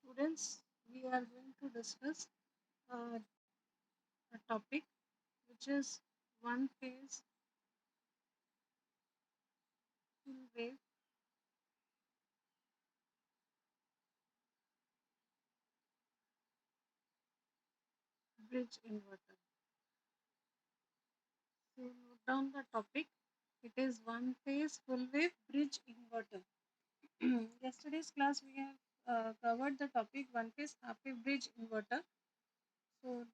Students, we are going to discuss uh, a topic which is one phase full wave bridge inverter. So note down the topic. It is one phase full wave bridge inverter. Yesterday's class we have covered the topic one phase half wave bridge inverter.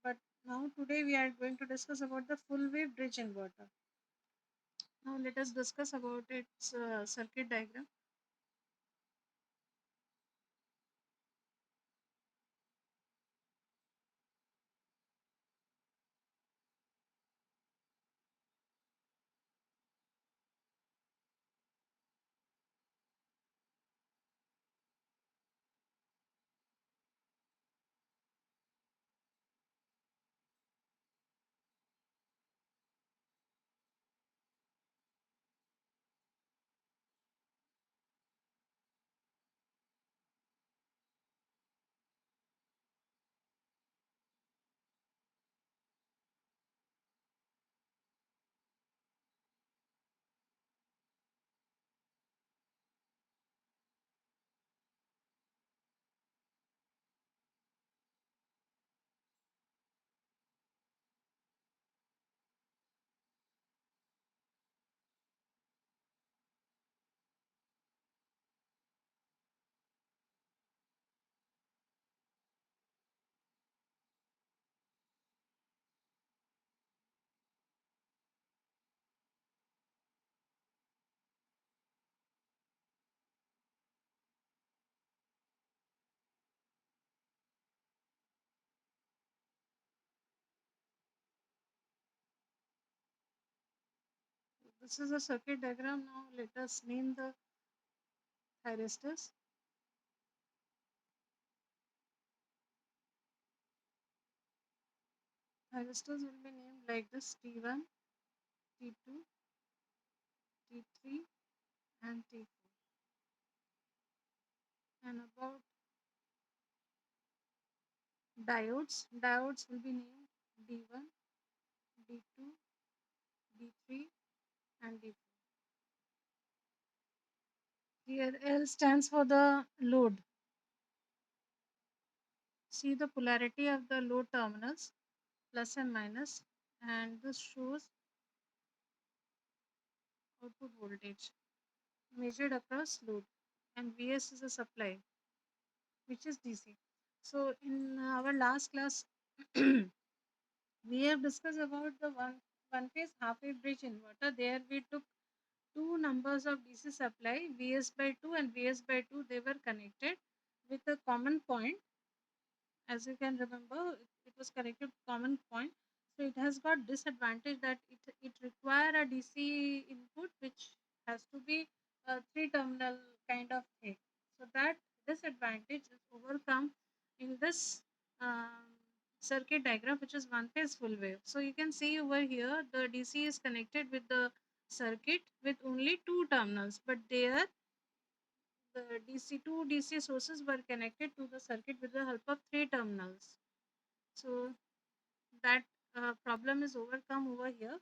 But now today we are going to discuss about the full wave bridge inverter. Now let us discuss about its circuit diagram. This is a circuit diagram. Now let us name the thyristors. Thyristors will be named like this: T1, T2, T3, and T4. And about diodes will be named D1, D2, D3, and D4. Here L stands for the load. See the polarity of the load terminals, plus and minus, and this shows output voltage measured across load. And Vs is a supply, which is DC. So in our last class, we have discussed about the one phase half wave bridge inverter. There we took two numbers of DC supply, Vs by 2 and Vs by 2. They were connected with a common point. As you can remember, it was connected to common point. So it has got disadvantage that it require a DC input which has to be a three terminal kind of thing. So that disadvantage is overcome in this circuit diagram, which is one phase full wave. So you can see over here the DC is connected with the circuit with only two terminals, but there the two DC sources were connected to the circuit with the help of three terminals. So that problem is overcome over here.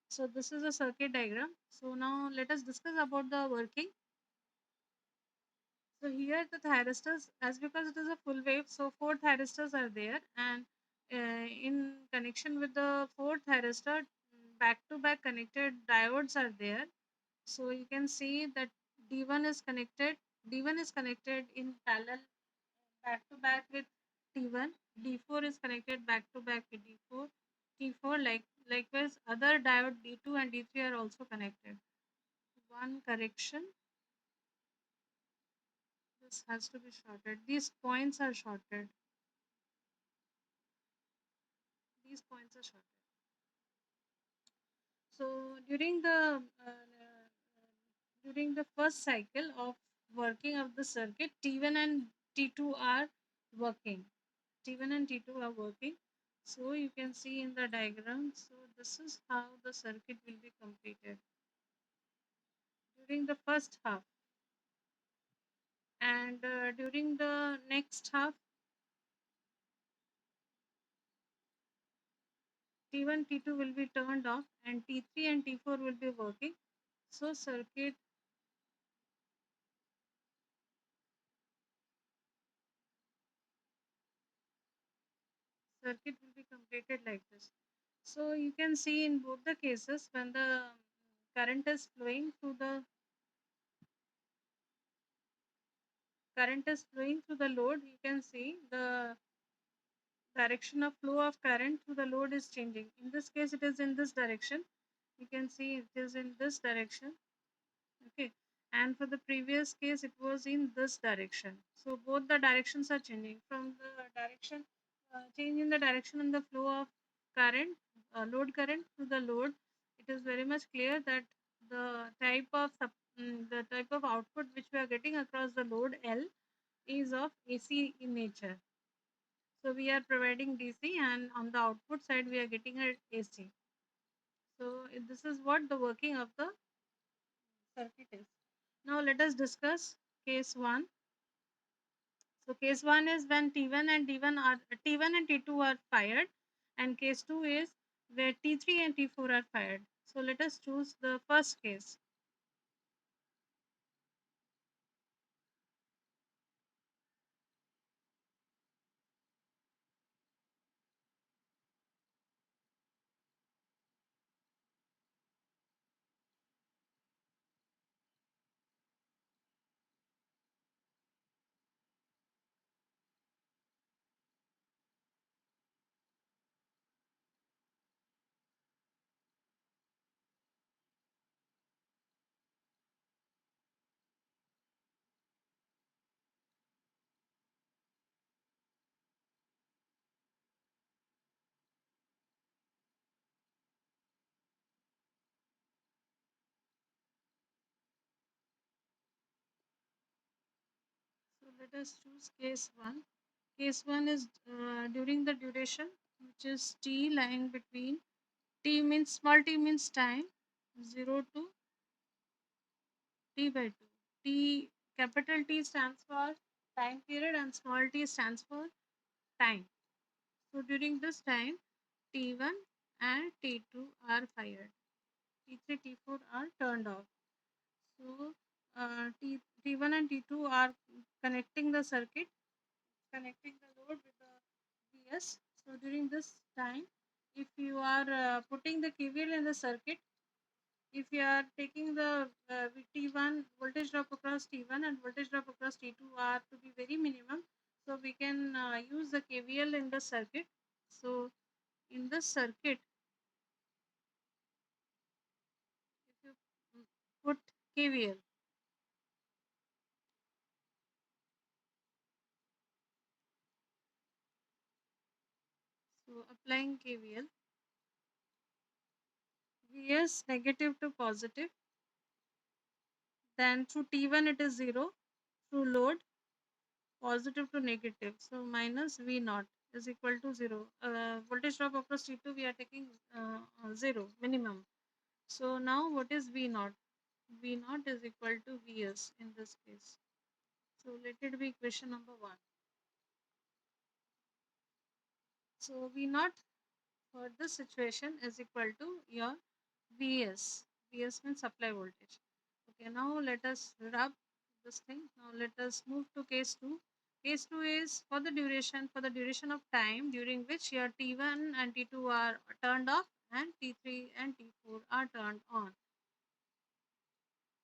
So this is a circuit diagram. So now let us discuss about the working. So here the thyristors, as because it is a full wave, so four thyristors are there, and in connection with the fourth thyristor, back to back connected diodes are there. So you can see that D1 is connected. D1 is connected in parallel back to back with T1. D4 is connected back to back with D4. T4 likewise other diode D2 and D3 are also connected. One correction, this has to be shorted. These points are shorted. These points are shorted. So during the first cycle of working of the circuit, T1 and T2 are working. T1 and T2 are working. So you can see in the diagram. So this is how the circuit will be completed during the first half. And during the next half, T1, T2 will be turned off and T3 and T4 will be working. So circuit will be completed like this. So you can see in both the cases when the current is flowing through the load, you can see the direction of flow of current through the load is changing. In this case, it is in this direction. You can see it is in this direction. Okay. And for the previous case, it was in this direction. So both the directions are changing. From the direction, change in the direction and the flow of current, load current to the load, it is very much clear that the the type of output which we are getting across the load L is of AC in nature. So we are providing DC, and on the output side we are getting a AC. So this is what the working of the circuit is. Now let us discuss case 1. So case 1 is when T1 and T2 are fired, and case 2 is where T3 and T4 are fired. So let us choose the first case. So let us choose case 1. Case 1 is during the duration, which is T lying between T means small t means time 0 to T by 2. T capital T stands for time period and small t stands for time. So during this time, T1 and T2 are fired. T3, T4 are turned off. So T1 and T2 are connecting the circuit, connecting the load with the VS. So during this time, if you are putting the KVL in the circuit, if you are taking the T1 voltage drop across T1 and voltage drop across T2 are to be very minimum, so we can use the KVL in the circuit. So in this circuit, if you put KVL, so applying KVL, Vs negative to positive, then through T1 it is 0, through load positive to negative. So minus V naught is equal to 0. Voltage drop across T2 we are taking 0 minimum. So now what is V naught? V naught is equal to Vs in this case. So let it be equation number 1. So V naught for this situation is equal to your Vs. Vs means supply voltage. Okay, now let us rub this thing. Now let us move to case 2. Case 2 is for the duration of time during which your T1 and T2 are turned off and T3 and T4 are turned on.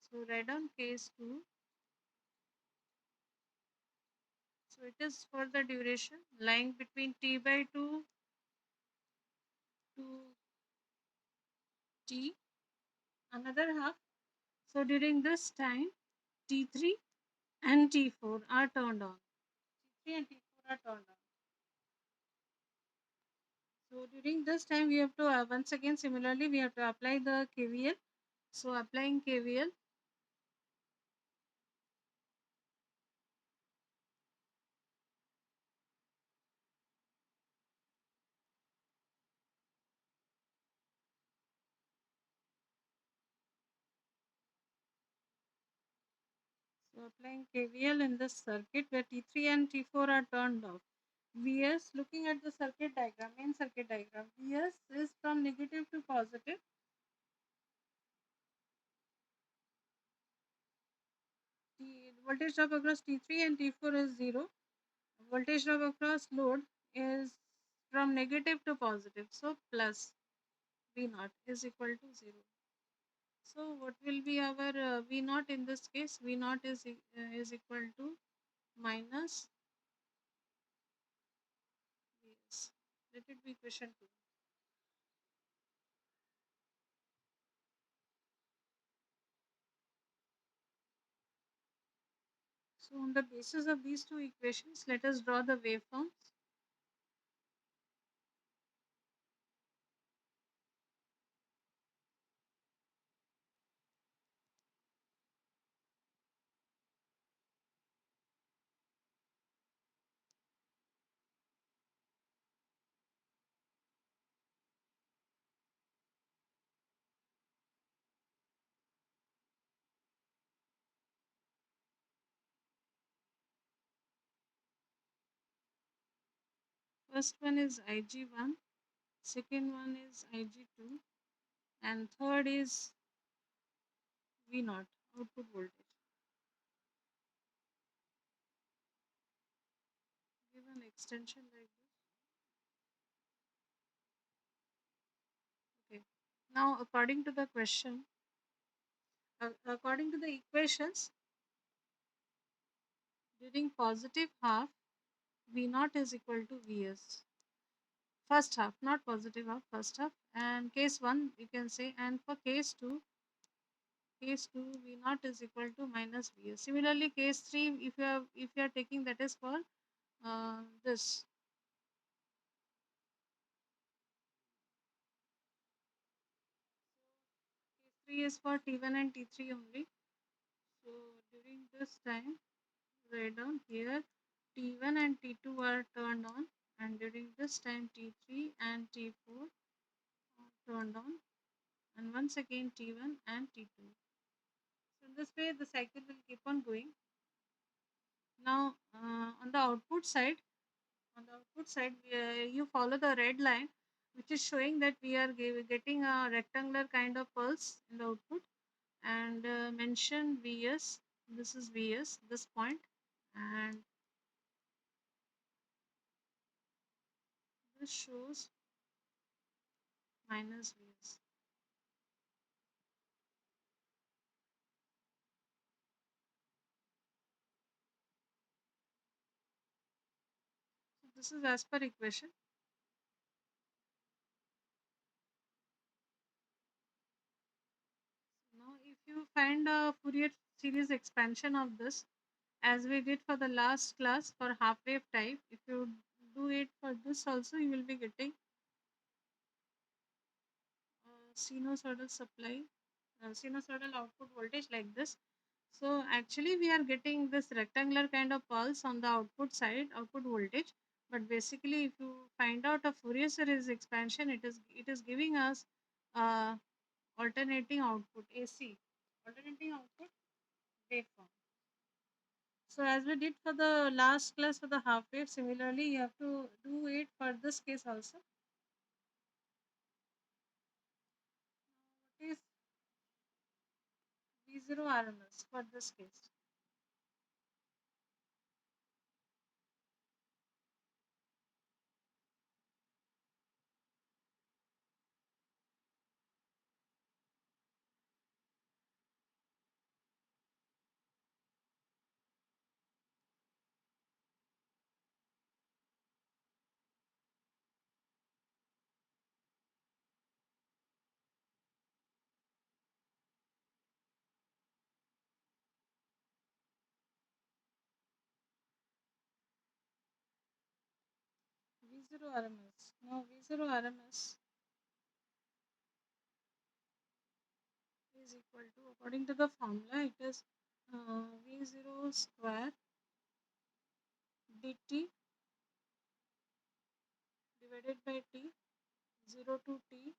So write down case 2. So it is for the duration lying between T by 2 to T, another half. So during this time, T3 and T4 are turned on. T3 and T4 are turned on. So during this time, we have to once again similarly we have to apply the KVL. So applying KVL, So applying KVL in this circuit where T3 and T4 are turned off. Vs, looking at the circuit diagram, main circuit diagram, Vs is from negative to positive. The voltage drop across T3 and T4 is 0. Voltage drop across load is from negative to positive. So plus V naught is equal to 0. So what will be our V naught in this case? V naught is equal to minus Vs. Let it be equation 2. So on the basis of these two equations, let us draw the waveforms. First one is Ig1, second one is Ig2, and third is V naught, output voltage. Give an extension like this. Okay. Now, according to the equations, during positive half, V naught is equal to Vs. First half, not positive half, first half. And case 1, you can say, and for case 2, V naught is equal to minus Vs. Similarly, case 3, if you are taking, that is for this. Case 3 is for T1 and T3 only. So during this time, write down here T1 and T2 are turned on, and during this time T3 and T4 are turned on, and once again T1 and T2. So in this way the cycle will keep on going. Now on the output side you follow the red line, which is showing that we are getting a rectangular kind of pulse in the output, and mention Vs. This is Vs, this point, and this shows minus Vs. So this is as per equation. Now, if you find a Fourier series expansion of this, as we did for the last class for half wave type, if you do it for this also, you will be getting sinusoidal supply, sinusoidal output voltage like this. So actually, we are getting this rectangular kind of pulse on the output side, output voltage. But basically, if you find out a Fourier series expansion, it is giving us uh, alternating output AC, alternating output waveform. So as we did for the last class for the half wave, similarly you have to do it for this case also. What is V0 RMS for this case? V0 RMS. Now V0 RMS is equal to, according to the formula, it is V0 square dt divided by t, 0 to t,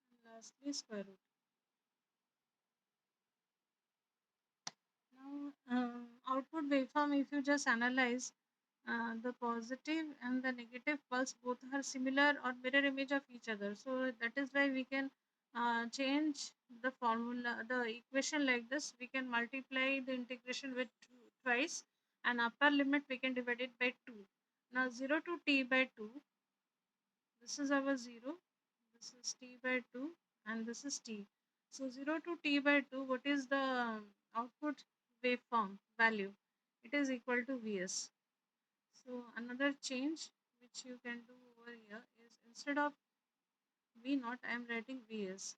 and lastly square root. Now, output waveform, if you just analyze the positive and the negative pulse, both are similar or mirror image of each other. So that is why we can change the formula, the equation like this. We can multiply the integration with twice, and upper limit we can divide it by 2. Now 0 to t by 2, this is our 0, this is t by 2, and this is t. So 0 to t by 2, what is the output waveform value? It is equal to Vs. So another change which you can do over here is, instead of V naught, I am writing Vs.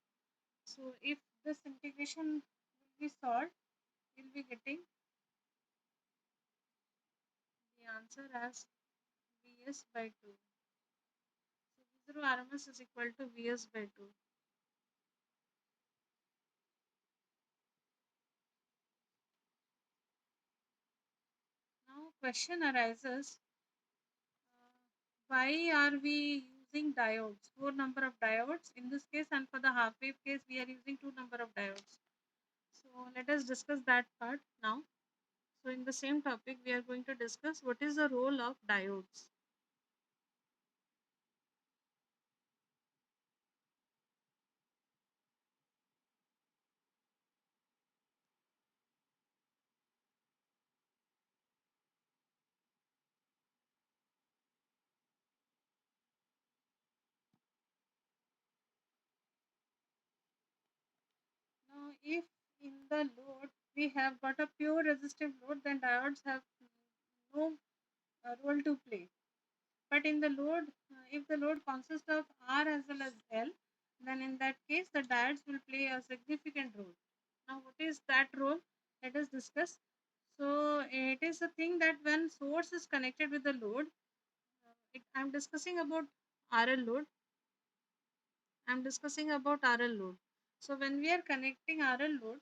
So if this integration will be solved, we'll be getting the answer as Vs by 2. So V0 RMS is equal to Vs by 2. Now question arises, why are we using diodes? Four number of diodes in this case, and for the half wave case we are using two number of diodes. So let us discuss that part now. So in the same topic, we are going to discuss what is the role of diodes. Now, if in the load we have got a pure resistive load, then diodes have no role to play. But in the load, if the load consists of R as well as L, then in that case the diodes will play a significant role. Now, what is that role? Let us discuss. So, it is a thing that when source is connected with the load, I'm discussing about RL load. I'm discussing about RL load. So when we are connecting RL load,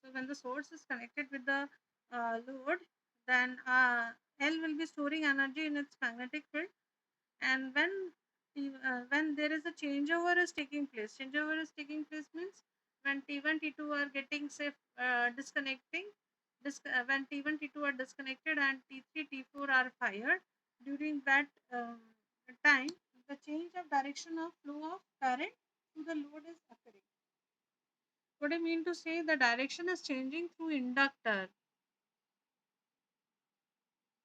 so when the source is connected with the load, then L will be storing energy in its magnetic field, and when there is a changeover is taking place. Changeover is taking place means when T1 T2 are getting, say, disconnecting, when T1 T2 are disconnected and T3 T4 are fired, during that time the change of direction of flow of current to the load is occurring. What I mean to say, the direction is changing through inductor.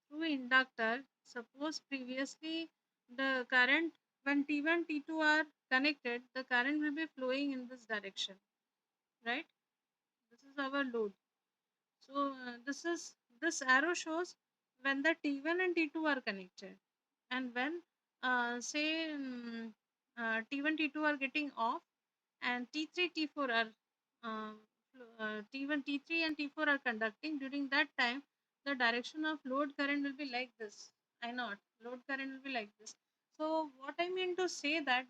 Through inductor, suppose previously the current, when T1 T2 are connected, the current will be flowing in this direction, right? This is our load. So this arrow shows when the T1 and T2 are connected, and when say T1 T2 are getting off, and T3 T4 are uh, T1 T3 and T4 are conducting. During that time the direction of load current will be like this. I not load current will be like this. So what I mean to say, that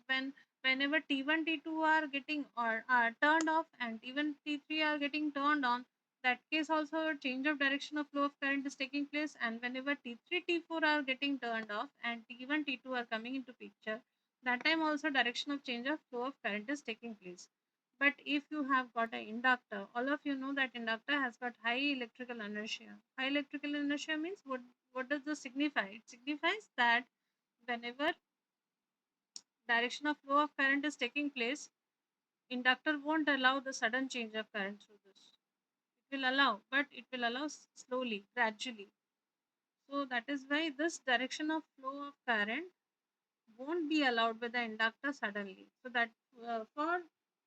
whenever T1 T2 are getting or are turned off and even T3 are getting turned on, that case also a change of direction of flow of current is taking place. And whenever T3 T4 are getting turned off and T1 T2 are coming into picture, that time also direction of change of flow of current is taking place. But if you have got an inductor, all of you know that inductor has got high electrical inertia. High electrical inertia means what does this signify? It signifies that whenever direction of flow of current is taking place, inductor won't allow the sudden change of current through this. It will allow, but it will allow slowly, gradually. So that is why this direction of flow of current won't be allowed by the inductor suddenly. So that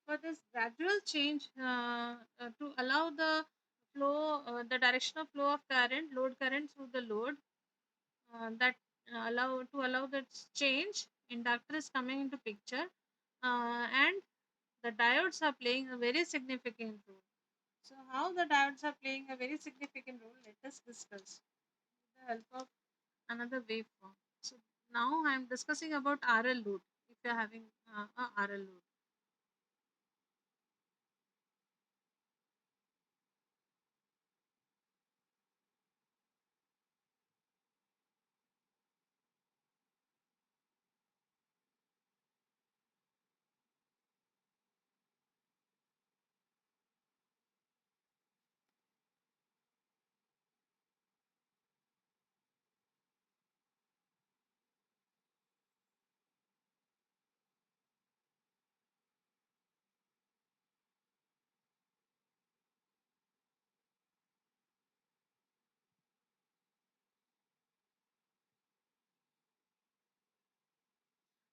for this gradual change, to allow the flow, the direction of flow of current, load current through the load, that allow that change, inductor is coming into picture, and the diodes are playing a very significant role. So how the diodes are playing a very significant role, let us discuss with the help of another waveform. So now I am discussing about RL load. If you are having a RL load.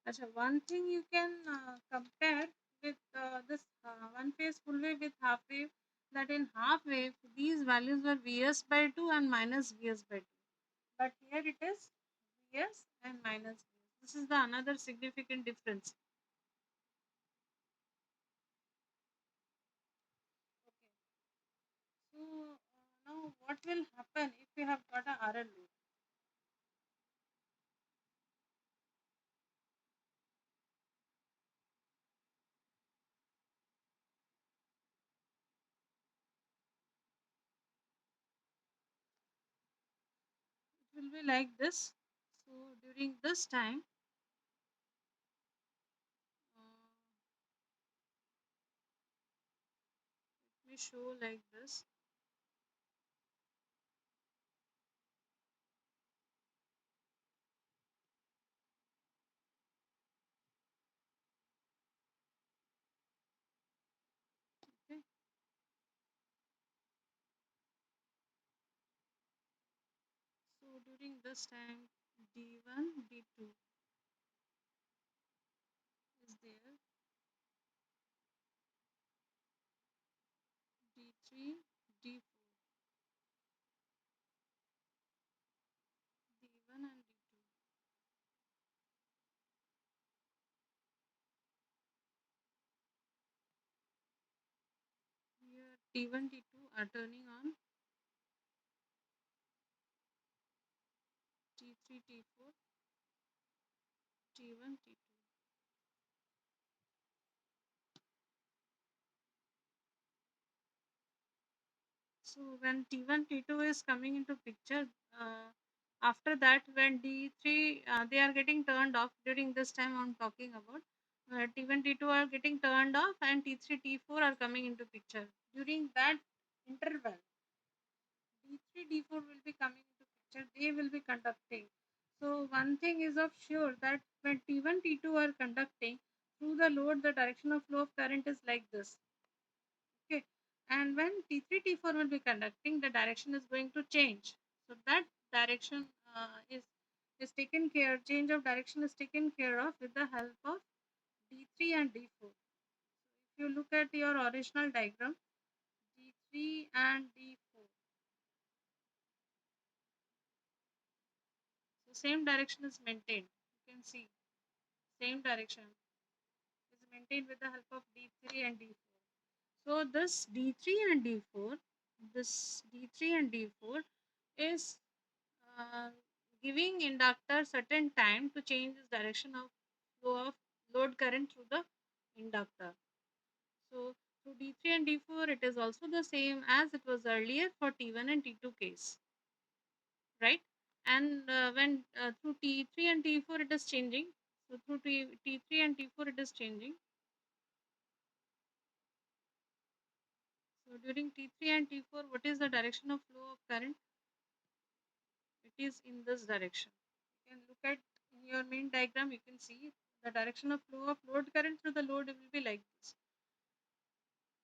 Acha, one thing you can compare with this one phase full wave with half wave, that in half wave these values were Vs by 2 and minus Vs by 2. But here it is Vs and minus Vs. This is the another significant difference. Okay. So now what will happen if we have got a RL load? It will be like this. So during this time, let me show like this. Okay. So during this time, D1, D2 is there, D3, D4, D1 and D2. Here T1, T2 are turning on, T3, T4, T1, T2. So when T1, T2 is coming into picture, after that when D3 they are getting turned off during this time I'm talking about. T1, T2 are getting turned off and T3, T4 are coming into picture. During that interval, D3, D4 will be coming into picture. They will be conducting. So one thing is of sure that when T1, T2 are conducting through the load, the direction of flow of current is like this. Okay. And when T3, T4 will be conducting, the direction is going to change. So that direction is taken care, change of direction is taken care of with the help of D3 and D4. If you look at your original diagram, D3 and D4. So same direction is maintained. You can see same direction is maintained with the help of D3 and D4. So this D3 and D4, this D3 and D4 is uh, giving inductor certain time to change the direction of flow of load current through the inductor. So through D3 and D4, it is also the same as it was earlier for T1 and T2 case, right? And when through T3 and T4, it is changing. So through T3 and T4, it is changing. So during T3 and T4, what is the direction of flow of current? It is in this direction. You can look at in your main diagram, you can see the direction of flow of load current through the load will be like this.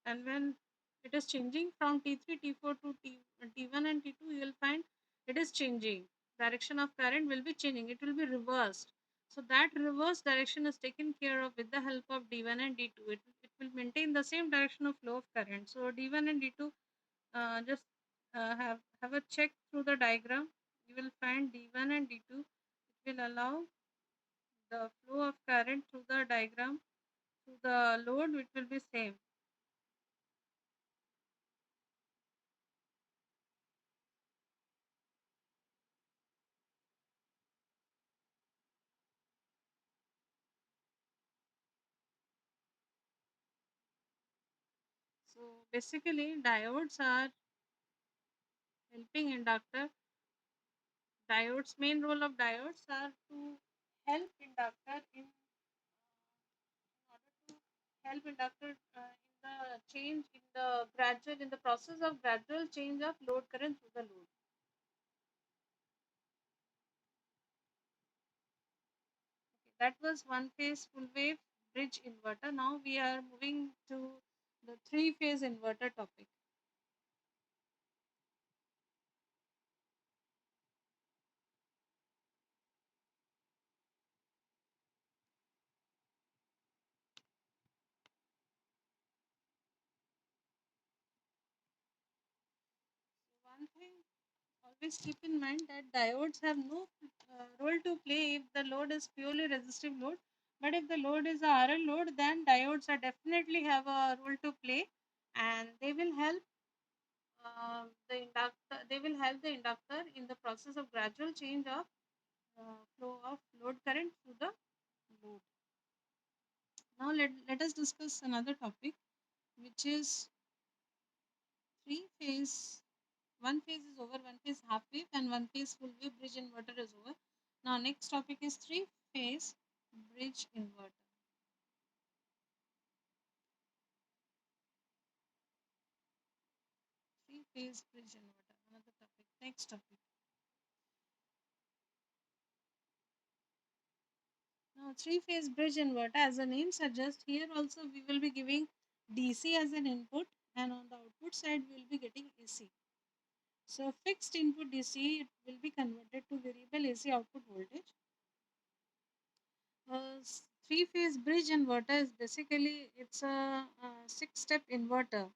And when it is changing from T3, T4 to T1 and T2, you will find it is changing. Direction of current will be changing. It will be reversed. So that reverse direction is taken care of with the help of D1 and D2. It will maintain the same direction of flow of current. So D1 and D2 just have a check through the diagram. You will find D1 and D2. It will allow the flow of current through the diagram through the load, which will be same. So basically, diodes are helping inductor. Diodes main role of diodes are to help inductor in order to help inductor in the change in the gradual in the process of gradual change of load current through the load. Okay, that was one phase full wave bridge inverter. Now we are moving to the three phase inverter topic. please keep in mind that diodes have no role to play if the load is purely resistive load. But if the load is a RL load, then diodes are definitely have a role to play, and they will help the inductor. They will help the inductor in the process of gradual change of flow of load current through the load. Now let us discuss another topic, which is three phase. One phase is over, one phase half wave, and one phase full wave bridge inverter is over. Now next topic is three phase bridge inverter. Three phase bridge inverter. Another topic. Next topic. Now three phase bridge inverter, as the name suggests, here also we will be giving DC as an input, and on the output side we will be getting AC. So fixed input DC, it will be converted to variable AC output voltage. Three phase bridge inverter is basically it's a six step inverter.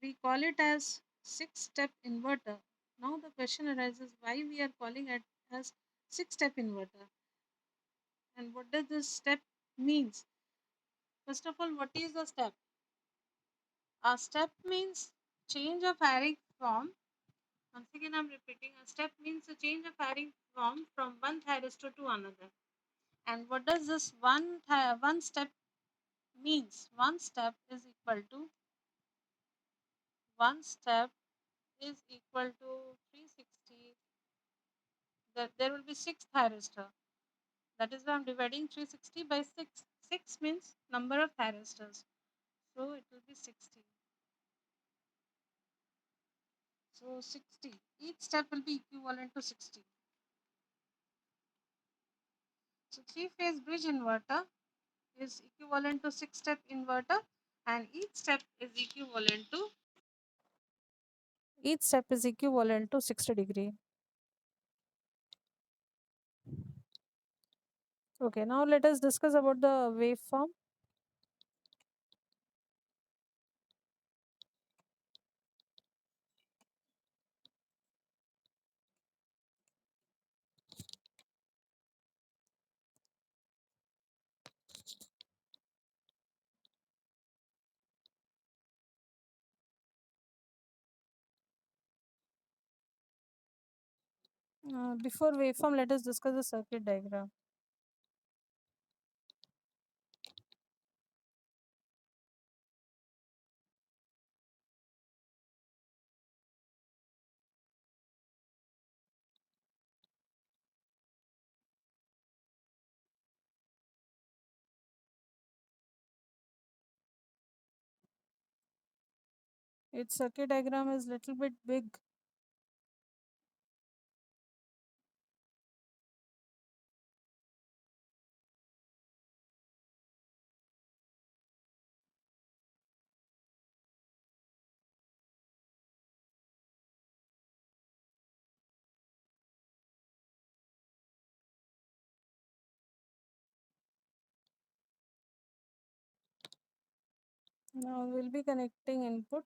We call it as six step inverter. Now the question arises, why we are calling it as six step inverter, and what does this step means? First of all, what is the step? A step means change of firing form. Once again, I'm repeating. A step means a change of firing form from one thyristor to another. And what does this one step means? One step is equal to 360. There will be six thyristor. That is why I'm dividing 360 by 6. 6 means number of thyristors. So it will be 60. So 60. Each step will be equivalent to 60. So three phase bridge inverter is equivalent to six step inverter, and each step is equivalent to 60 degree. Okay, now let us discuss about the waveform. Before waveform, let us discuss the circuit diagram. Its circuit diagram is little bit big. Now we'll be connecting input.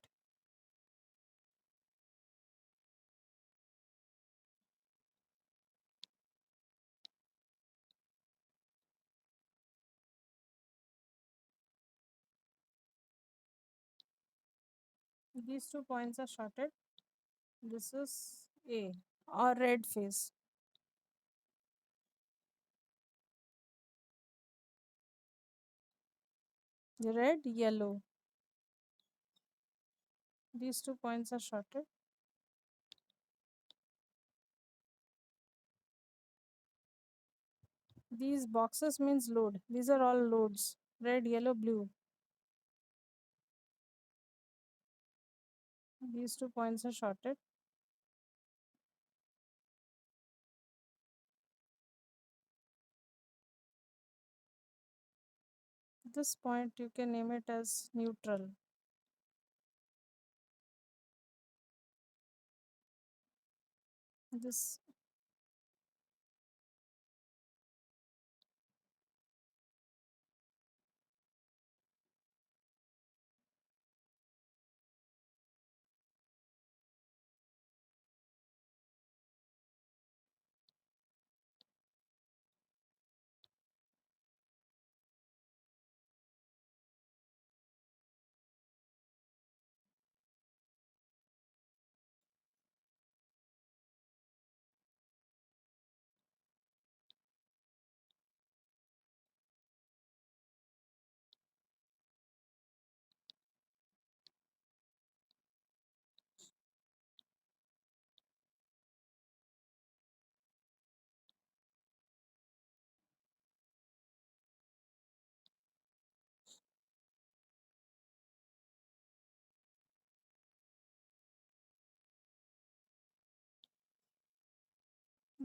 These 2 points are shorted. This is A or red phase. Red, yellow. These 2 points are shorted. These boxes means load. These are all loads. Red, yellow, blue. These 2 points are shorted. This point you can name it as neutral. This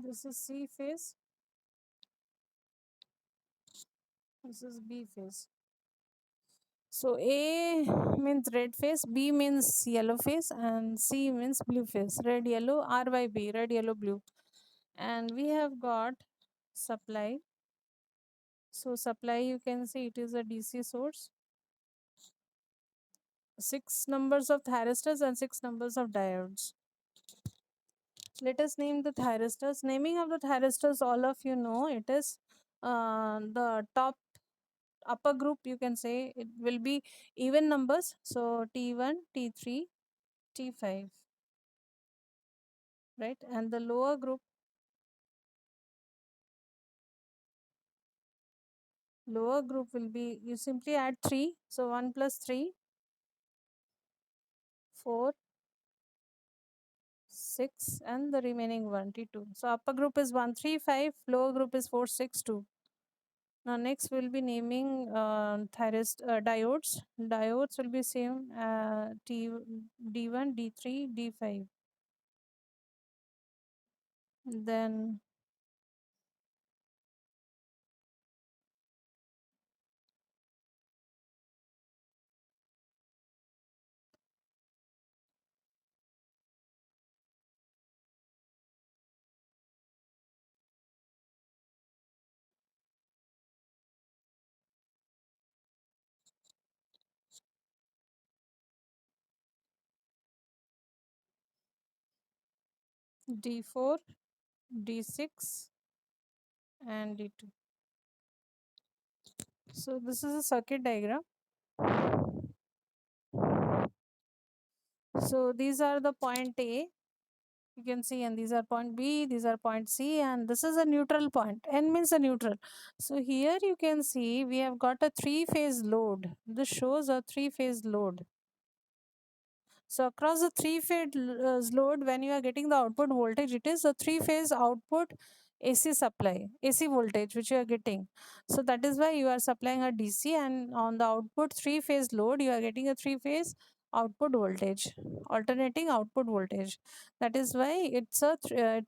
This is C phase, this is B phase. So A means red phase, B means yellow phase, and C means blue phase. Red, yellow, R by B, red, yellow, blue. And we have got supply. So supply, you can see it is a DC source. 6 numbers of thyristors and 6 numbers of diodes. Let us name the thyristors. Naming of the thyristors, all of you know, it is the top upper group, you can say it will be even numbers. So T1, T3, T5, right? And the lower group will be, you simply add 3. So 1 plus 3, 4, 6, and the remaining 1, T2. So upper group is 1, 3, 5, lower group is 4, 6, 2. Now next we'll be naming diodes. Diodes will be same D1, D3, D5. Then D4, D6, and D2. So this is a circuit diagram. So these are the point A, you can see, and these are point B, these are point C, and this is a neutral point. N means a neutral. So here you can see we have got a 3-phase load. This shows a 3-phase load. So across the 3-phase load, when you are getting the output voltage, it is a 3-phase output AC supply, AC voltage which you are getting. So that is why you are supplying a DC, and on the output 3-phase load, you are getting a 3-phase output voltage, alternating output voltage. That is why it's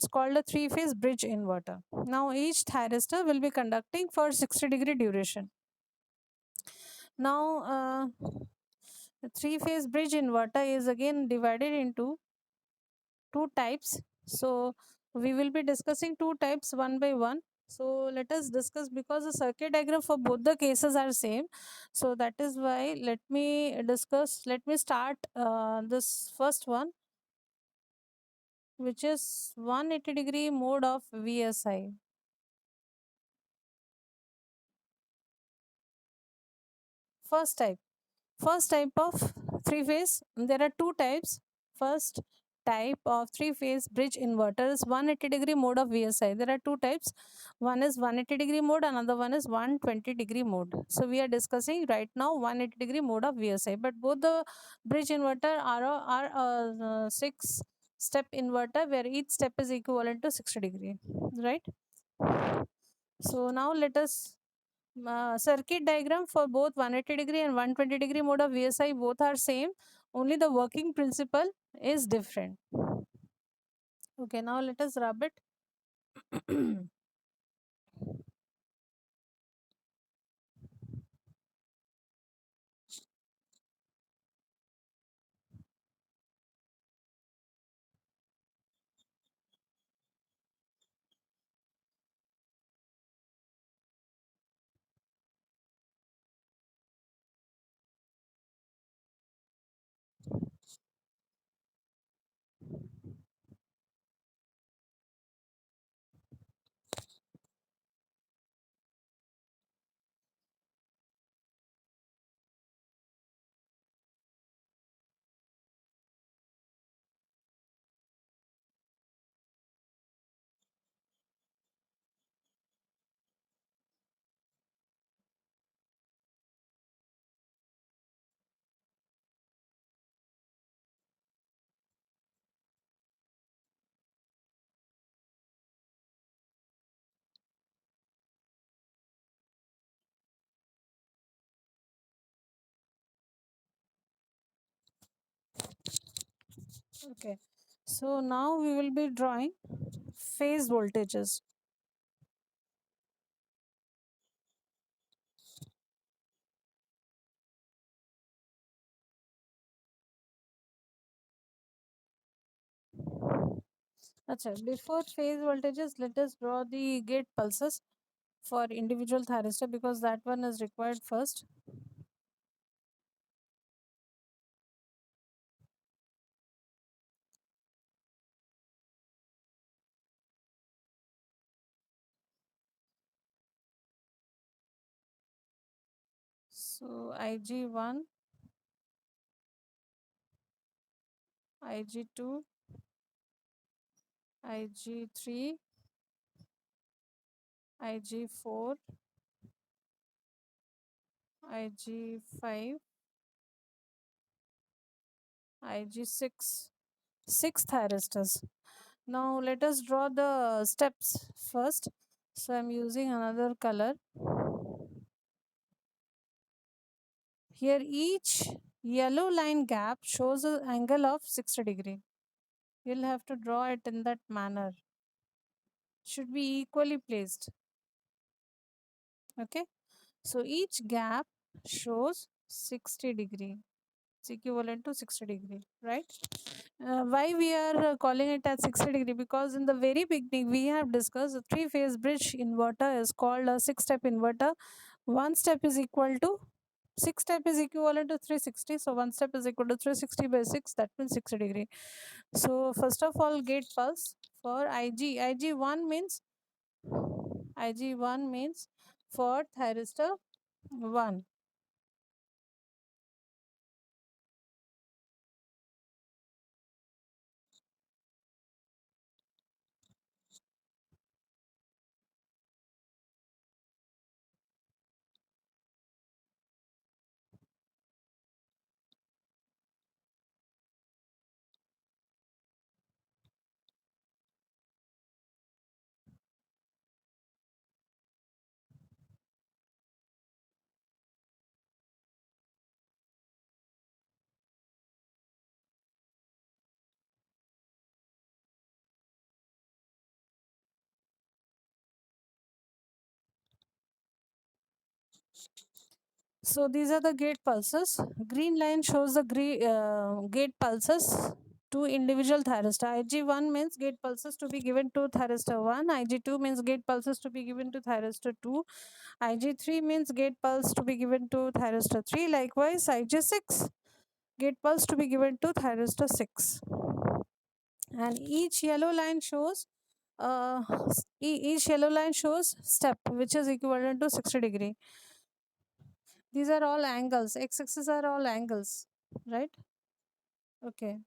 called a 3-phase bridge inverter. Now each thyristor will be conducting for 60-degree duration. Now the 3-phase bridge inverter is again divided into two types. So we will be discussing two types one by one. So let us discuss, because the circuit diagram for both the cases are same. So that is why let me start this first one, which is 180-degree mode of VSI. First type. First type of three phase, there are two types. First type of three phase bridge inverter is 180-degree mode of VSI. There are two types. One is 180-degree mode, another one is 120-degree mode. So we are discussing right now 180-degree mode of VSI. But both the bridge inverter are a 6-step inverter where each step is equivalent to 60 degree, right? So now let us circuit diagram for both 180-degree and 120-degree mode of VSI, both are same, only the working principle is different. Okay, now let us rub it. Okay, So now we will be drawing phase voltages. Acha, before phase voltages, let us draw the gate pulses for individual thyristor because that one is required first. So IG1, IG2, IG3, IG4, IG5, IG6, six thyristors. Now let us draw the steps first. So I'm using another color. Here each yellow line gap shows an angle of 60 degree. You'll have to draw it in that manner. Should be equally placed. Okay. So each gap shows 60 degree. It's equivalent to 60 degree, right? Why we are calling it as 60 degree? Because in the very beginning we have discussed a three phase bridge inverter is called a six step inverter. One step is equal to six step is equivalent to 360. So one step is equal to 360 by 6, that means 60 degree. So first of all, gate pulse for IG1 means IG1 means for thyristor 1. So these are the gate pulses. Green line shows the gate pulses to individual thyristor. IG1 means gate pulses to be given to thyristor 1. IG2 means gate pulses to be given to thyristor 2. IG3 means gate pulse to be given to thyristor 3. Likewise, IG6 gate pulse to be given to thyristor 6. And each yellow line shows each yellow line shows step which is equivalent to 60 degree. These are all angles. X-axis are all angles, right? Okay.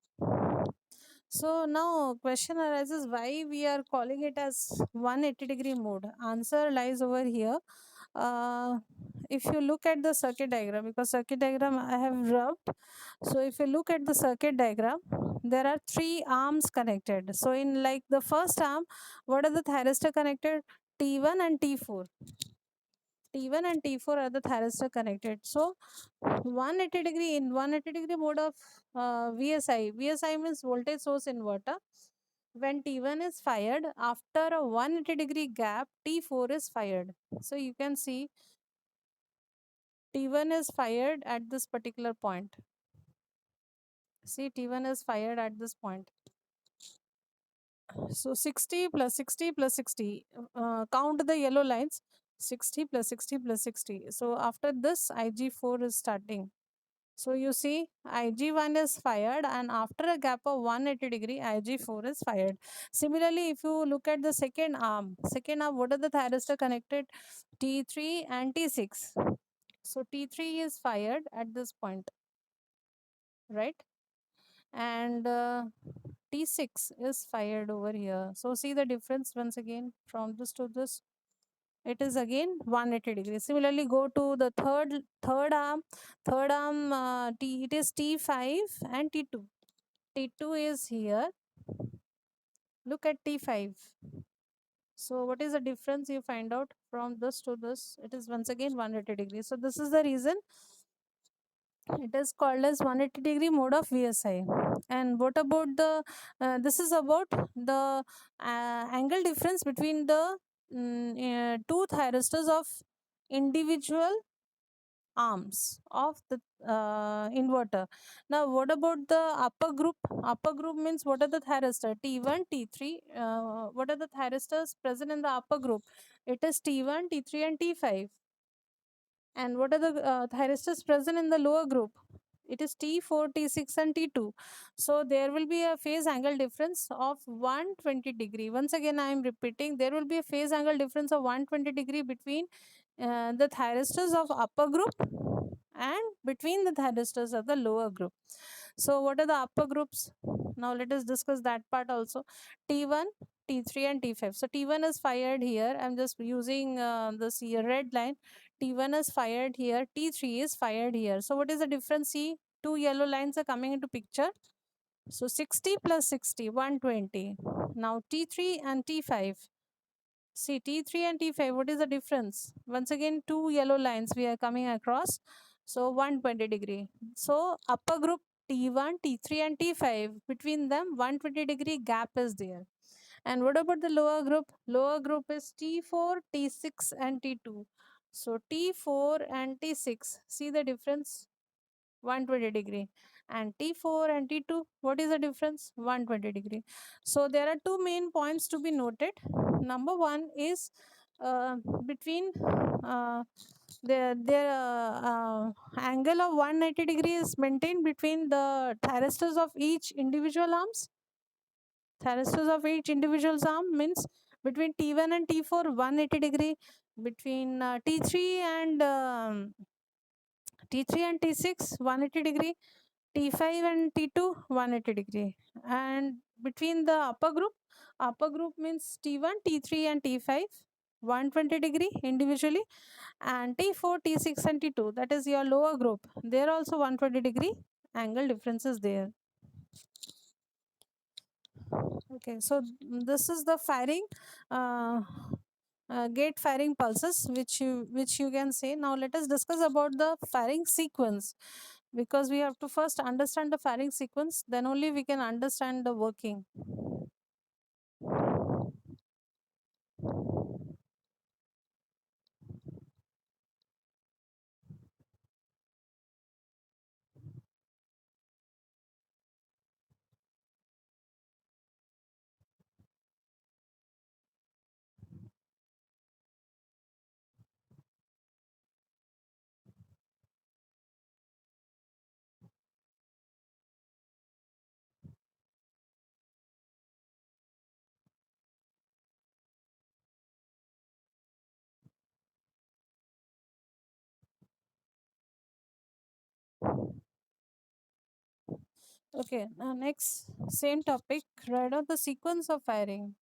So now question arises why we are calling it as 180-degree mode. Answer lies over here. Uh, if you look at the circuit diagram, because circuit diagram I have rubbed. So if you look at the circuit diagram, there are three arms connected. So in like the first arm, what are the thyristor connected? T1 and T4. T1 and T4 are the thyristor connected. So 180 degree in 180 degree mode of VSI. VSI means voltage source inverter. When T1 is fired, after a 180 degree gap, T4 is fired. So you can see T1 is fired at this particular point. See, T1 is fired at this point. So 60 plus 60 plus 60. Count the yellow lines. 60 plus 60 plus 60. So after this, IG4 is starting. So you see IG1 is fired and after a gap of 180 degree IG4 is fired. Similarly, if you look at the second arm, what are the thyristor connected? T3 and T6. So T3 is fired at this point, right? And T6 is fired over here. So see the difference once again from this to this. It is again 180 degrees. Similarly, go to the third arm T, it is T5 and T2. T2 is here. Look at T5. So what is the difference you find out from this to this? It is once again 180 degrees. So this is the reason It is called as 180-degree mode of VSI. And what about the, this is about the angle difference between the two thyristors of individual arms of the inverter. Now, what about the upper group? Upper group means what are the thyristors? T1, T3. What are the thyristors present in the upper group? It is T1, T3, and T5. And what are the thyristors present in the lower group? It is T4, T6, and T2. So there will be a phase angle difference of 120 degree. Once again, I am repeating, there will be a phase angle difference of 120 degree between the thyristors of upper group and between the thyristors of the lower group. So what are the upper groups? Now let us discuss that part also. T1, T3, and T5. So T1 is fired here. I'm just using this here red line. T1 is fired here, T3 is fired here. So what is the difference? See, two yellow lines are coming into picture. So 60 plus 60, 120. Now T3 and T5. See, T3 and T5, what is the difference? Once again, two yellow lines we are coming across. So 120 degree. So upper group T1, T3, and T5, between them 120 degree gap is there. And what about the lower group? Lower group is T4, T6, and T2. So T4 and T6, see the difference? 120 degree. And T4 and T2, what is the difference? 120 degree. So there are two main points to be noted. Number one is between their angle of 190 degree is maintained between the thyristors of each individual arms. Thyristors of each individual arm means between T1 and T4 180 degree, between T3 and T3 and T6 180 degree, T5 and T2 180 degree, and between the upper group means T1, T3, and T5 120 degree individually, and T4, T6, and T2, that is your lower group, there also 120 degree angle difference is there. Okay, so this is the firing uh, gate firing pulses which you can say. Now let us discuss about the firing sequence, because we have to first understand the firing sequence, then only we can understand the working. Okay, now next same topic, write out the sequence of firing.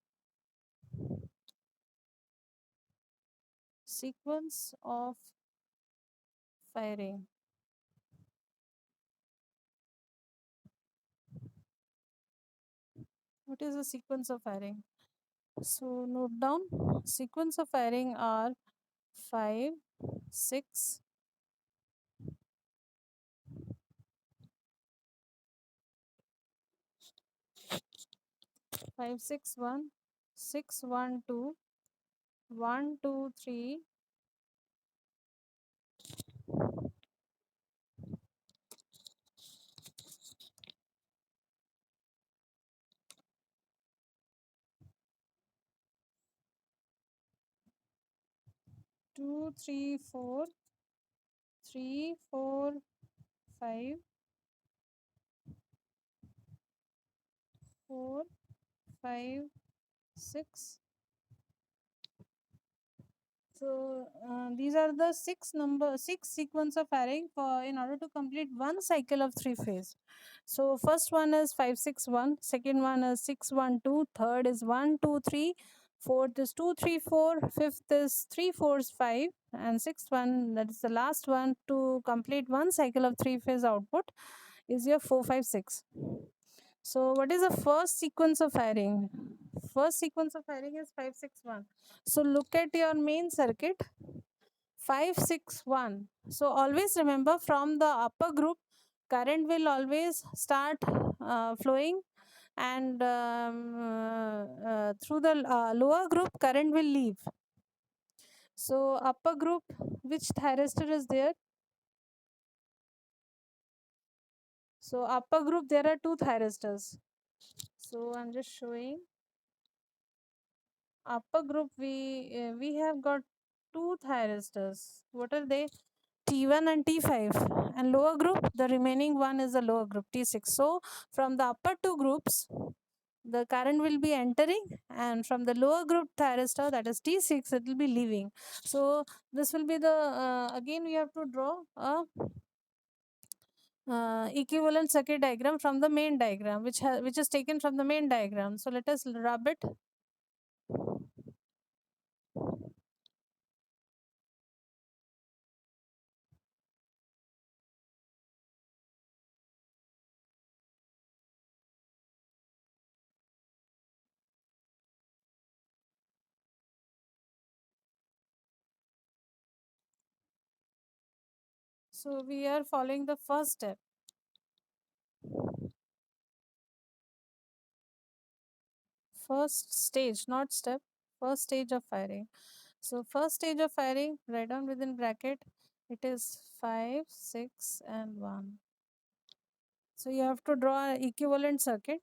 Sequence of firing. What is the sequence of firing? So note down, sequence of firing are 5, 6, 5, 6, 1, 6, 1, 2, 1, 2, 3, 2, 3, 4, 3, 4, 5, 4, 5, 6. So these are the six sequence of firing for in order to complete one cycle of three phase. So first one is 561, second one is 612, third is 123, fourth is 234, fifth is 345, and sixth one, that is the last one to complete one cycle of three phase output, is your 456. So what is the first sequence of firing? First sequence of firing is 561. So look at your main circuit. 561. So always remember, from the upper group, current will always start flowing, and through the lower group, current will leave. So upper group, which thyristor is there? So upper group, there are two thyristors. So I'm just showing upper group. We have got two thyristors. What are they? T1 and T5. And lower group, the remaining one is the lower group, T6. So from the upper two groups, the current will be entering, and from the lower group thyristor, that is T6, it will be leaving. So this will be the again we have to draw a equivalent circuit diagram from the main diagram, which is taken from the main diagram. So let us rub it. So we are following the first step, first stage, not step, first stage of firing. So first stage of firing, write down within bracket, it is 5, 6 and 1. So you have to draw an equivalent circuit.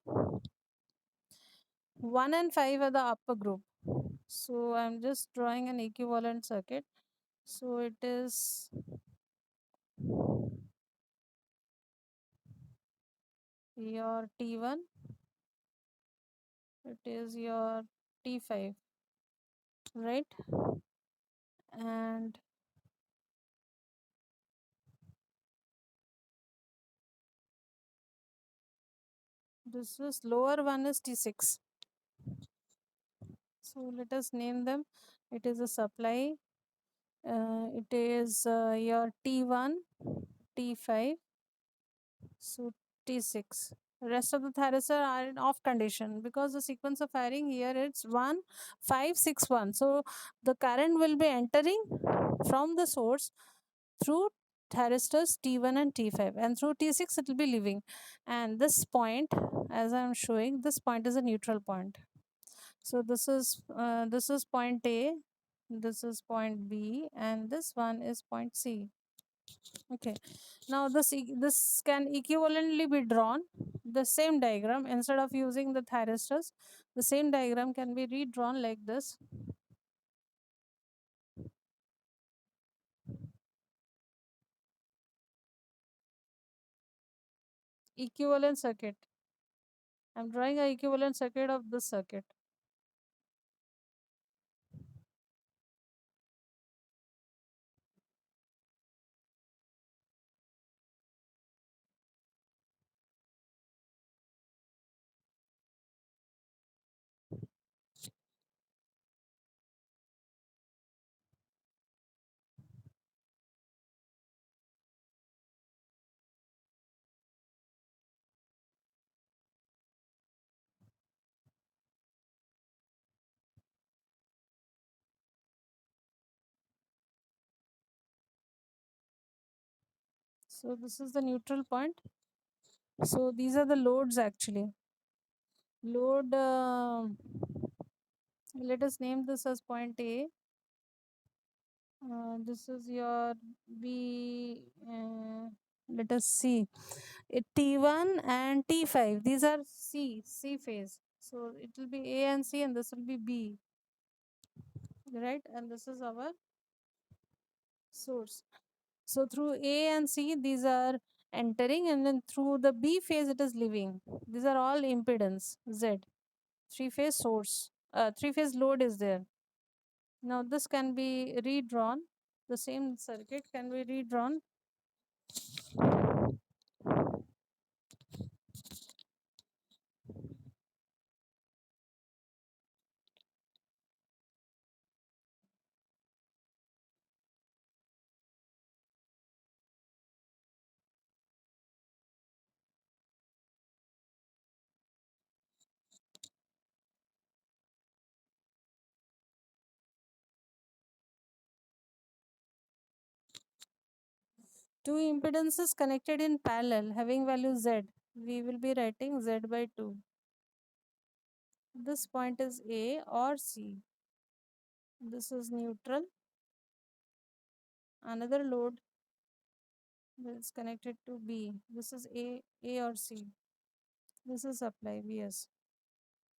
1 and 5 are the upper group. So I'm just drawing an equivalent circuit. So it is your T1, it is your T5, right? And this is lower one is T6. So let us name them. It is a supply. It is your T1, T5, so T6. Rest of the thyristor are in off condition because the sequence of firing here it's 1, 5, 6, 1. So the current will be entering from the source through thyristors T1 and T5, and through T6 it will be leaving. And this point, as I am showing, this point is a neutral point. So this is point A, this is point B, and this one is point C. Okay. Now this can equivalently be drawn. The same diagram, instead of using the thyristors, the same diagram can be redrawn like this. Equivalent circuit. I'm drawing a equivalent circuit of this circuit. So this is the neutral point. So these are the loads actually. Load, let us name this as point A. This is your B. Let us see. T1 and T5. These are C phase. So it will be A and C, and this will be B, right? And this is our source. So through A and C, these are entering, and then through the B phase, it is leaving. These are all impedance Z. Three phase source, three phase load is there. Now this can be redrawn. The same circuit can be redrawn. Two impedances connected in parallel having value Z. We will be writing Z by 2. This point is A or C. This is neutral. Another load is connected to B. This is A or C. This is supply Vs.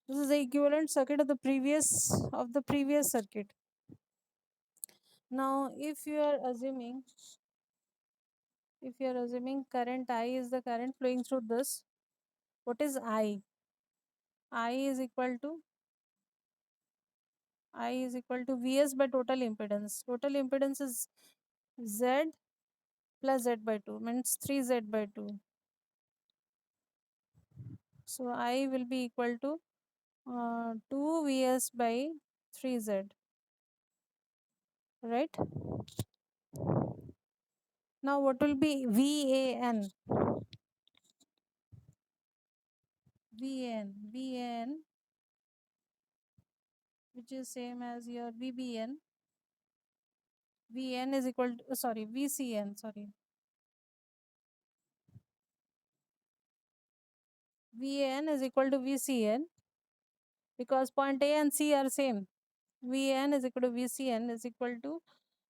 This is the equivalent circuit of the previous circuit. Now, if you are assuming current I is the current flowing through this, what is I? I is equal to Vs by total impedance. Total impedance is Z plus Z by 2, means 3Z by 2. So I will be equal to 2 Vs by 3Z, right? Now what will be VAN? VAN, which is same as your VBN. VN is equal to, VCN, VAN is equal to VCN because point A and C are same. VN is equal to VCN is equal to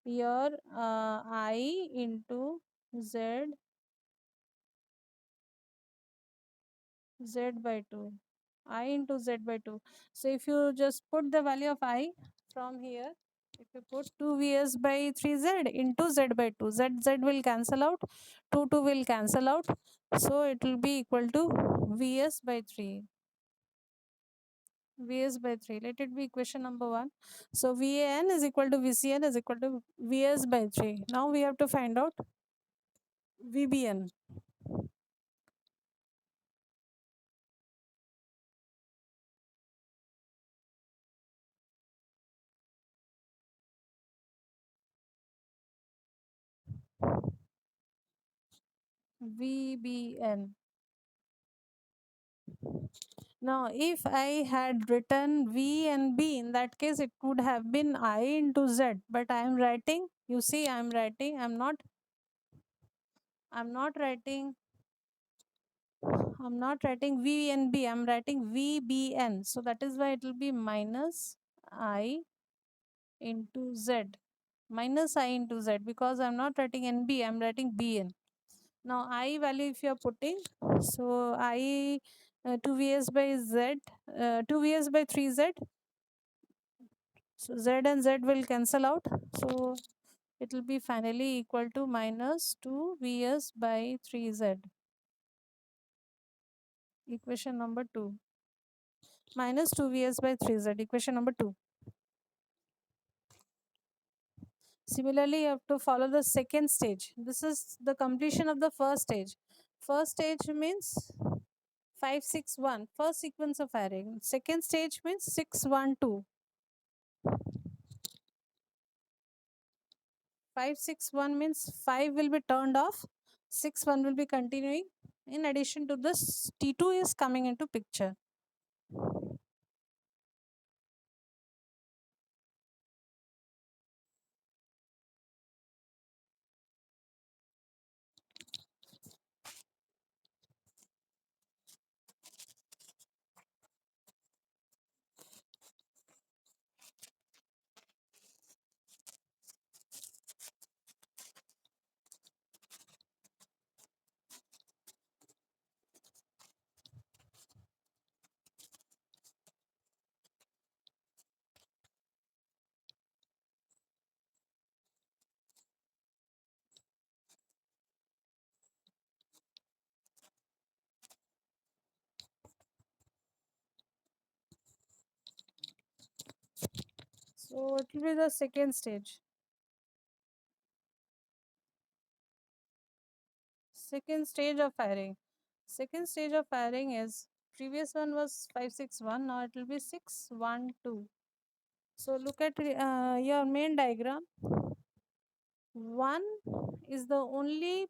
your I into Z by 2. I into Z by 2. So if you just put the value of I from here, if you put 2 Vs by 3Z into Z by 2, Z will cancel out, 2 will cancel out. So it will be equal to Vs by 3. Vs by 3. Let it be equation number 1. So VAN is equal to VCN is equal to Vs by 3. Now we have to find out VBN. VBN. Now, if I had written V and B, in that case, it would have been I into Z. But I am writing, you see, I'm not writing V and B, I'm writing VBN. So that is why it will be minus I into Z. Minus I into Z, because I'm not writing NB, I'm writing BN. Now, I value if you are putting, so I 2 Vs by Z, 2 Vs by 3Z. So Z and Z will cancel out. So it will be finally equal to minus 2 Vs by 3Z. Equation number 2. Minus 2 Vs by 3Z. Equation number 2. Similarly, you have to follow the second stage. This is the completion of the first stage. First stage means 561, first sequence of firing. Second stage means 612. 561 means 5 will be turned off, 61 will be continuing. In addition to this, T2 is coming into picture. So it will be the second stage. Second stage of firing. Second stage of firing is, previous one was 561, now it will be 612. So look at your main diagram. 1 is the only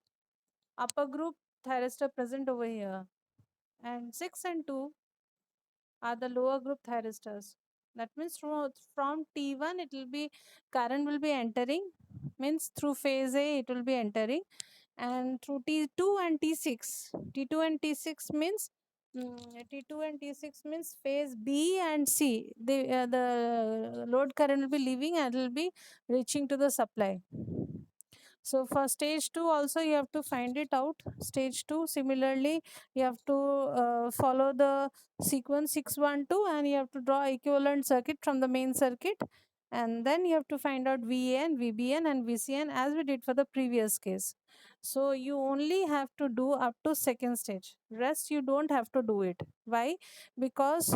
upper group thyristor present over here, and 6 and 2 are the lower group thyristors. That means from T1 it will be, current will be entering, means through phase A it will be entering, and through T2 and T6. T2 and T6 means T2 and T6 means phase B and C. The load current will be leaving and it will be reaching to the supply. So for stage 2 also you have to find it out. Stage 2 similarly you have to follow the sequence 612 and you have to draw equivalent circuit from the main circuit, and then you have to find out VAN, VBN and VCN as we did for the previous case. So you only have to do up to second stage. Rest you don't have to do it. Why? Because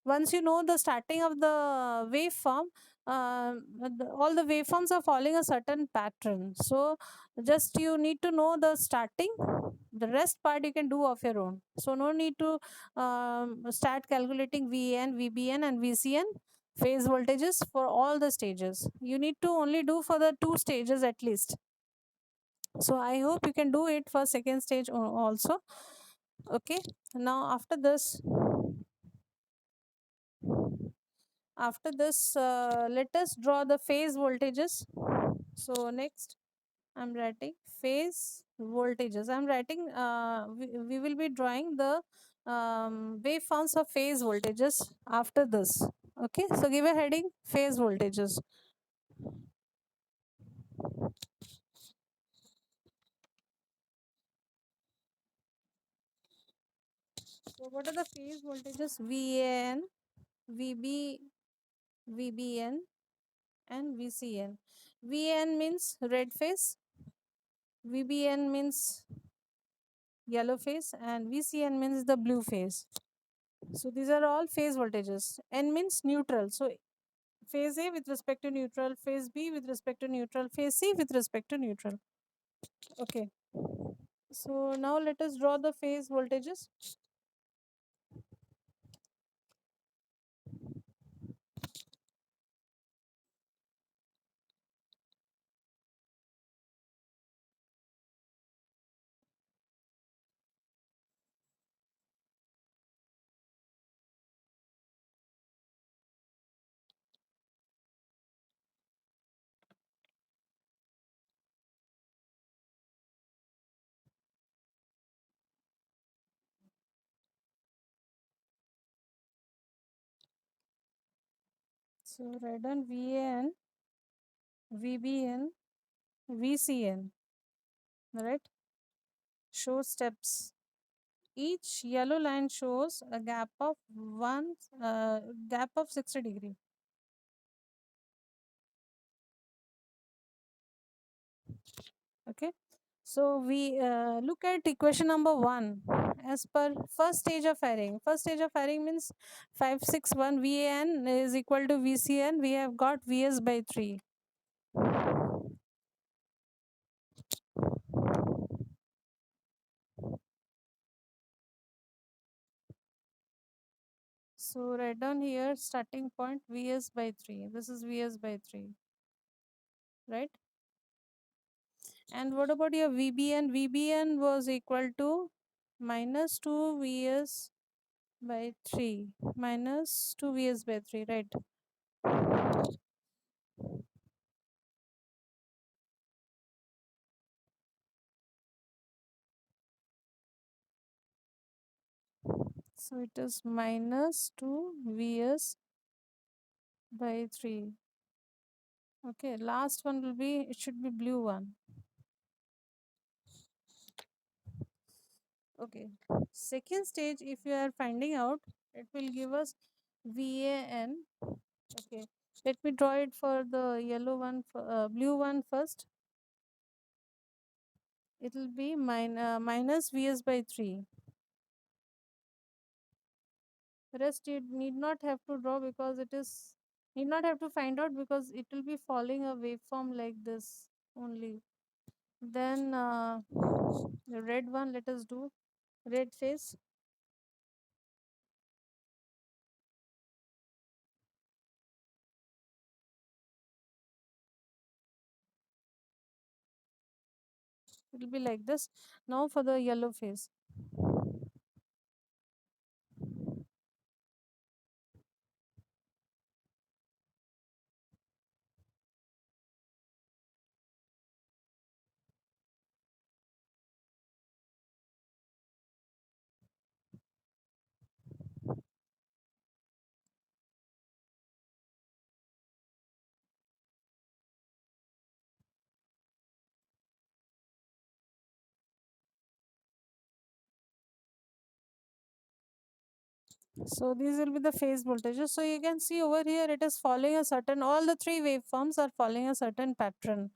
once you know the starting of the waveform, all the waveforms are following a certain pattern. So just you need to know the starting. The rest part you can do of your own. So no need to start calculating VAN, VBN and VCN phase voltages for all the stages. You need to only do for the two stages at least. So I hope you can do it for second stage also. Okay. Now after this, let us draw the phase voltages. So next I'm writing phase voltages. I'm writing, we will be drawing the waveforms of phase voltages after this. Okay, so give a heading phase voltages. So what are the phase voltages? VAN, VB, VBN and VCN. VAN means red phase, VBN means yellow phase and VCN means the blue phase. So these are all phase voltages. N means neutral. So phase A with respect to neutral, phase B with respect to neutral, phase C with respect to neutral. Okay. So now let us draw the phase voltages. So write down VAN, VBN, VCN. Right? Show steps. Each yellow line shows a gap of 60 degree. Okay. So we look at equation number 1 as per first stage of firing. First stage of firing means 561 VAN is equal to VCN. We have got VS by 3. So write down here starting point VS by 3. This is VS by 3, right? And what about your VBN? VBN was equal to minus 2 VS by 3. Minus 2 VS by 3, right? So it is minus 2 Vs by 3. Okay, last one will be, it should be blue one. Okay, second stage, if you are finding out, it will give us VAN. Okay, let me draw it for the yellow one, blue one first. It will be minus Vs by 3. Rest you need not have to draw because it is, need not have to find out because it will be following a waveform like this only. Then the red one, let us do red face. It will be like this. Now for the yellow face. So these will be the phase voltages. So you can see over here it is following a certain, all the three waveforms are following a certain pattern.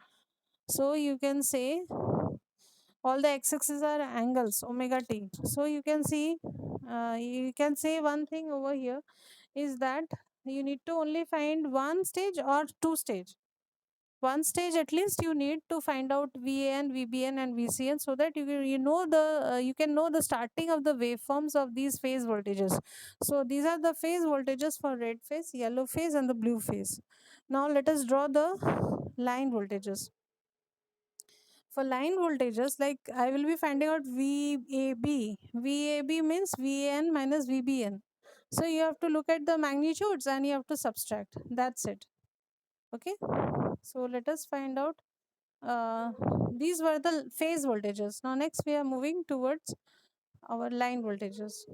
So you can say all the x-axis are angles omega t. So you can say one thing over here is that you need to only find one stage or two stage. One stage at least you need to find out VAN, VBN and VCN, so that you know the you can know the starting of the waveforms of these phase voltages. So these are the phase voltages for red phase, yellow phase and the blue phase. Now let us draw the line voltages. For line voltages, like I will be finding out VAB. VAB means VAN minus VBN. So you have to look at the magnitudes and you have to subtract. That's it. Okay. So let us find out. These were the phase voltages. Now next we are moving towards our line voltages.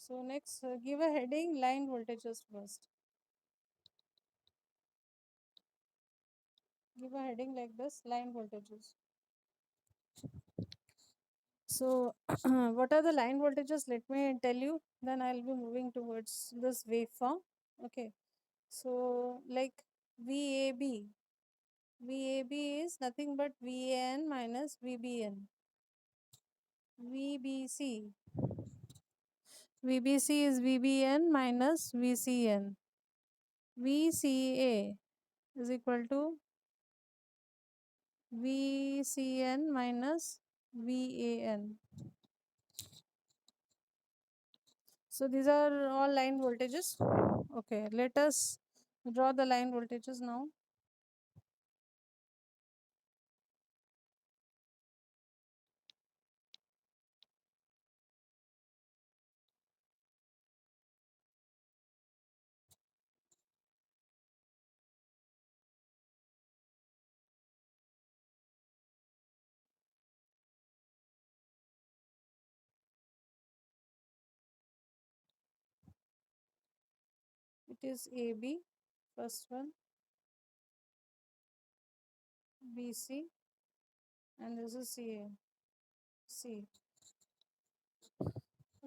So next, give a heading line voltages first. Give a heading like this, line voltages. So what are the line voltages? Let me tell you. Then I'll be moving towards this waveform. Okay. So like VAB. VAB is nothing but VAN minus VBN. VBC. VBC is VBN minus VCN. VCA is equal to VCN minus VAN. So these are all line voltages. Okay, let us draw the line voltages now. It is AB, first one, BC, and this is CA. C.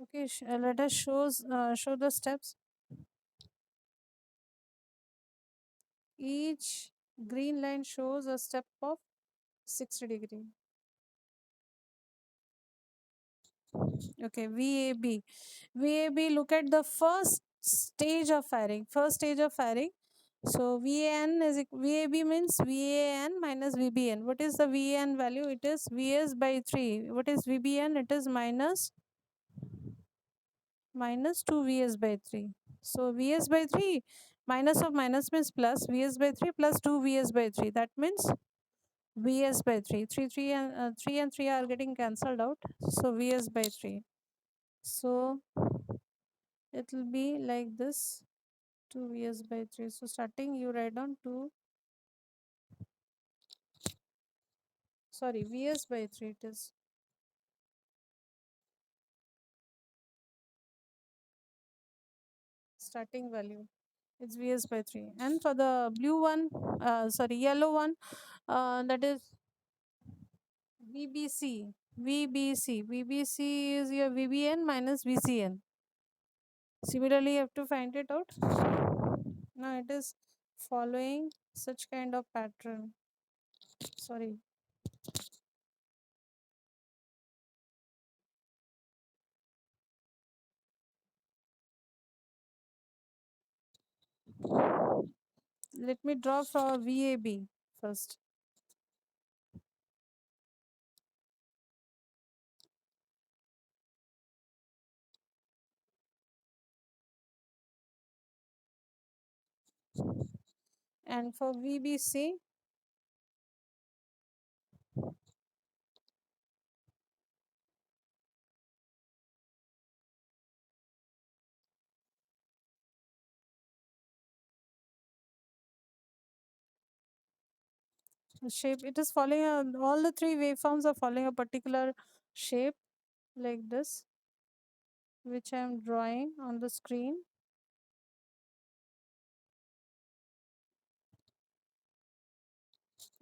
Okay, let us show the steps. Each green line shows a step of 60 degree. Okay, VAB. VAB, look at the first stage of firing. First stage of firing. So VAB means VAN minus VBN. What is the VAN value? It is VS by 3. What is VBN? It is minus 2 VS by 3. So VS by 3, minus of minus means plus, VS by 3 plus 2 VS by 3. That means VS by 3. 3 and 3 are getting cancelled out. So VS by 3. So it will be like this, 2 Vs by 3. So starting you write down 2, sorry, Vs by 3 it is starting value. It's Vs by 3. And for the blue one, sorry, yellow one, that is VBC. VBC. VBC is your VBN minus VCN. Similarly, you have to find it out. Now it is following such kind of pattern. Sorry. Let me draw for VAB first. And for VBC, shape. It is following all the three waveforms are following a particular shape like this, which I am drawing on the screen.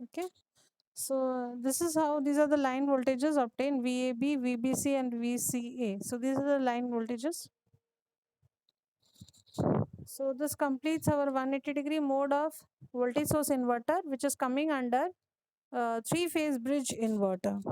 Okay, so this is how these are the line voltages obtained: VAB, VBC, and VCA. So these are the line voltages. So this completes our 180-degree mode of voltage source inverter, which is coming under three-phase bridge inverter.